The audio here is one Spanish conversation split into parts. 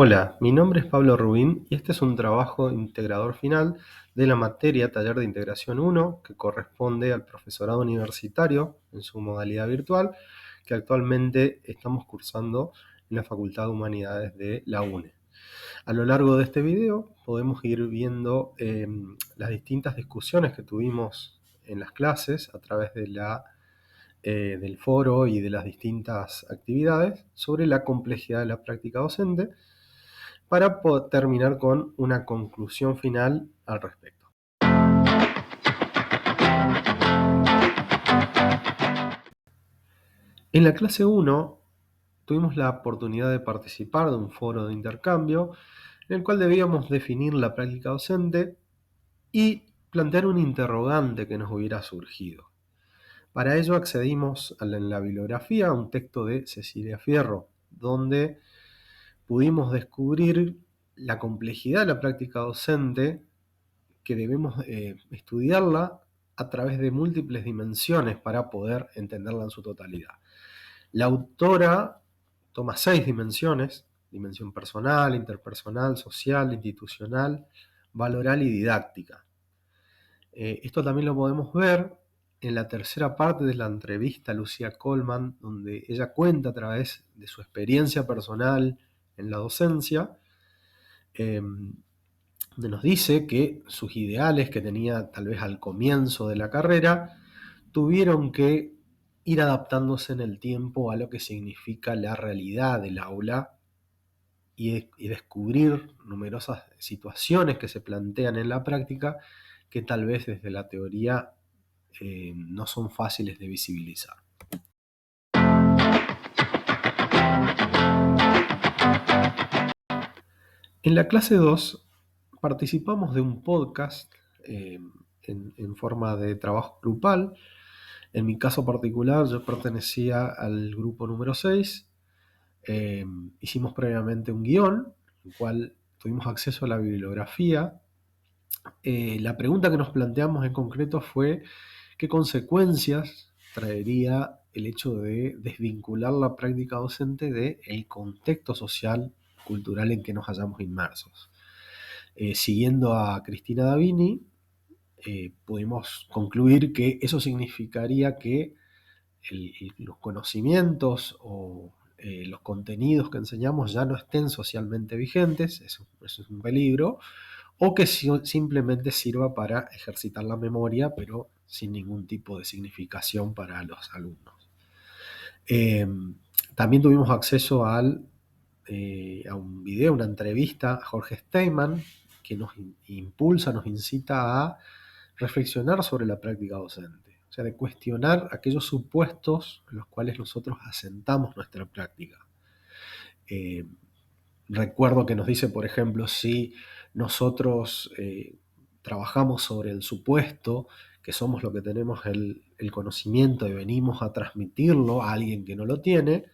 Hola, mi nombre es Pablo Rubín y este es un trabajo integrador final de la materia Taller de Integración 1 que corresponde al profesorado universitario en su modalidad virtual que actualmente estamos cursando en la Facultad de Humanidades de la UNE. A lo largo de este video podemos ir viendo las distintas discusiones que tuvimos en las clases a través de del foro y de las distintas actividades sobre la complejidad de la práctica docente para terminar con una conclusión final al respecto. En la clase 1 tuvimos la oportunidad de participar de un foro de intercambio en el cual debíamos definir la práctica docente y plantear un interrogante que nos hubiera surgido. Para ello accedimos en la bibliografía a un texto de Cecilia Fierro, donde pudimos descubrir la complejidad de la práctica docente, que debemos estudiarla a través de múltiples dimensiones para poder entenderla en su totalidad. La autora toma 6 dimensiones: dimensión personal, interpersonal, social, institucional, valoral y didáctica. Esto también lo podemos ver en la tercera parte de la entrevista a Lucía Colman, donde ella cuenta a través de su experiencia personal en la docencia, donde nos dice que sus ideales que tenía tal vez al comienzo de la carrera tuvieron que ir adaptándose en el tiempo a lo que significa la realidad del aula y descubrir numerosas situaciones que se plantean en la práctica que tal vez desde la teoría no son fáciles de visibilizar. En la clase 2 participamos de un podcast en forma de trabajo grupal. En mi caso particular, yo pertenecía al grupo número 6. Hicimos previamente un guión, en el cual tuvimos acceso a la bibliografía. La pregunta que nos planteamos en concreto fue qué consecuencias traería el hecho de desvincular la práctica docente del contexto social, cultural en que nos hallamos inmersos. Siguiendo a Cristina Davini, pudimos concluir que eso significaría que los conocimientos o los contenidos que enseñamos ya no estén socialmente vigentes, eso es un peligro, o que simplemente sirva para ejercitar la memoria, pero sin ningún tipo de significación para los alumnos. También tuvimos acceso a un video, una entrevista a Jorge Steinman, que nos impulsa, nos incita a reflexionar sobre la práctica docente, o sea, de cuestionar aquellos supuestos en los cuales nosotros asentamos nuestra práctica. Recuerdo que nos dice, por ejemplo, si nosotros trabajamos sobre el supuesto que somos lo que tenemos el conocimiento y venimos a transmitirlo a alguien que no lo tiene,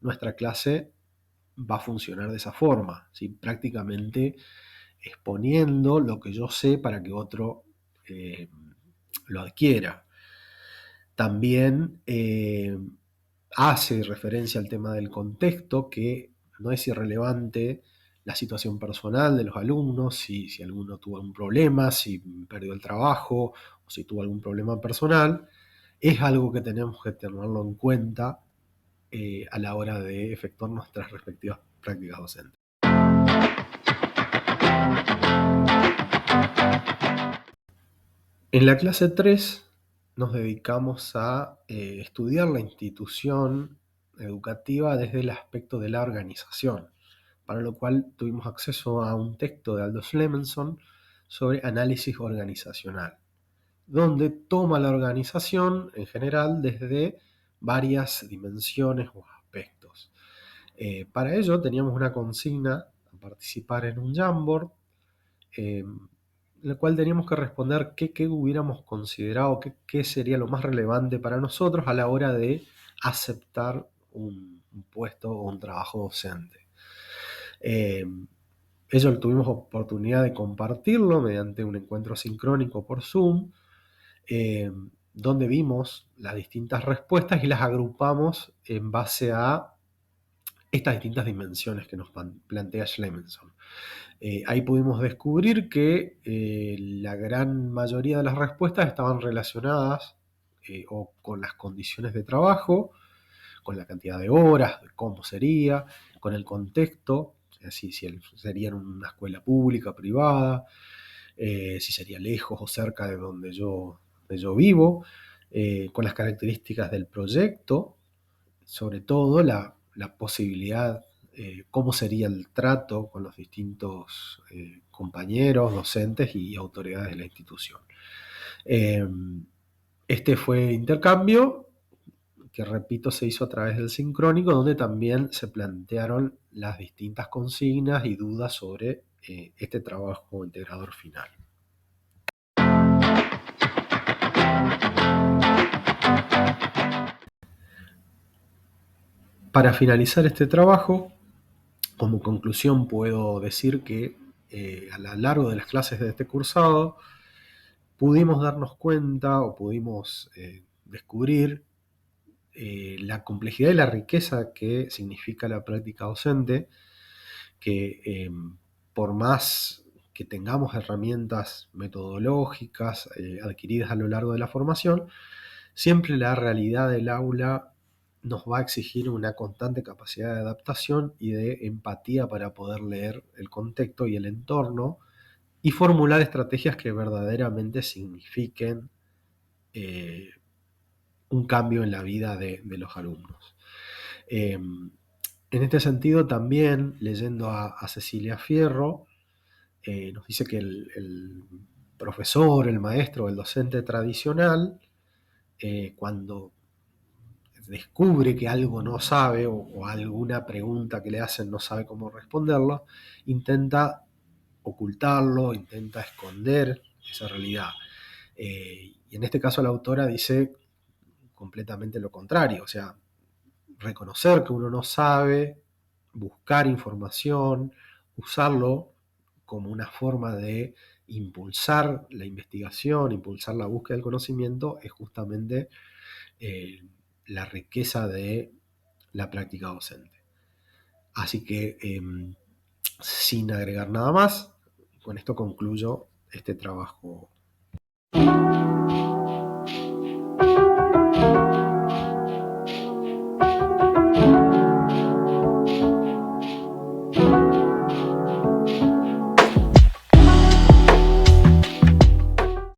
nuestra clase va a funcionar de esa forma, ¿sí? Prácticamente exponiendo lo que yo sé para que otro lo adquiera. También hace referencia al tema del contexto, que no es irrelevante la situación personal de los alumnos, si alguno tuvo algún problema, si perdió el trabajo o si tuvo algún problema personal, es algo que tenemos que tenerlo en cuenta a la hora de efectuar nuestras respectivas prácticas docentes. En la clase 3 nos dedicamos a estudiar la institución educativa desde el aspecto de la organización, para lo cual tuvimos acceso a un texto de Aldous Levenson sobre análisis organizacional, donde toma la organización en general desde varias dimensiones o aspectos. Para ello teníamos una consigna a participar en un Jamboard, en la cual teníamos que responder qué hubiéramos considerado, qué sería lo más relevante para nosotros a la hora de aceptar un puesto o un trabajo docente. Ello tuvimos oportunidad de compartirlo mediante un encuentro sincrónico por Zoom, donde vimos las distintas respuestas y las agrupamos en base a estas distintas dimensiones que nos plantea Schlemenson. Ahí pudimos descubrir que la gran mayoría de las respuestas estaban relacionadas o con las condiciones de trabajo, con la cantidad de horas, cómo sería, con el contexto, si sería en una escuela pública, o privada, si sería lejos o cerca de yo vivo, con las características del proyecto, sobre todo la posibilidad, cómo sería el trato con los distintos compañeros, docentes y autoridades de la institución. Eh, este fue intercambio que, repito, se hizo a través del sincrónico, donde también se plantearon las distintas consignas y dudas sobre este trabajo integrador final. Para finalizar este trabajo, como conclusión puedo decir que a lo largo de las clases de este cursado pudimos darnos cuenta o pudimos descubrir la complejidad y la riqueza que significa la práctica docente, que por más que tengamos herramientas metodológicas adquiridas a lo largo de la formación, siempre la realidad del aula nos va a exigir una constante capacidad de adaptación y de empatía para poder leer el contexto y el entorno y formular estrategias que verdaderamente signifiquen un cambio en la vida de los alumnos. En este sentido, también leyendo a Cecilia Fierro, nos dice que el profesor, el maestro, el docente tradicional, cuando descubre que algo no sabe o alguna pregunta que le hacen no sabe cómo responderlo, intenta ocultarlo, intenta esconder esa realidad. Y en este caso la autora dice completamente lo contrario, o sea, reconocer que uno no sabe, buscar información, usarlo como una forma de impulsar la investigación, impulsar la búsqueda del conocimiento, es justamente la riqueza de la práctica docente. Así que, sin agregar nada más, con esto concluyo este trabajo.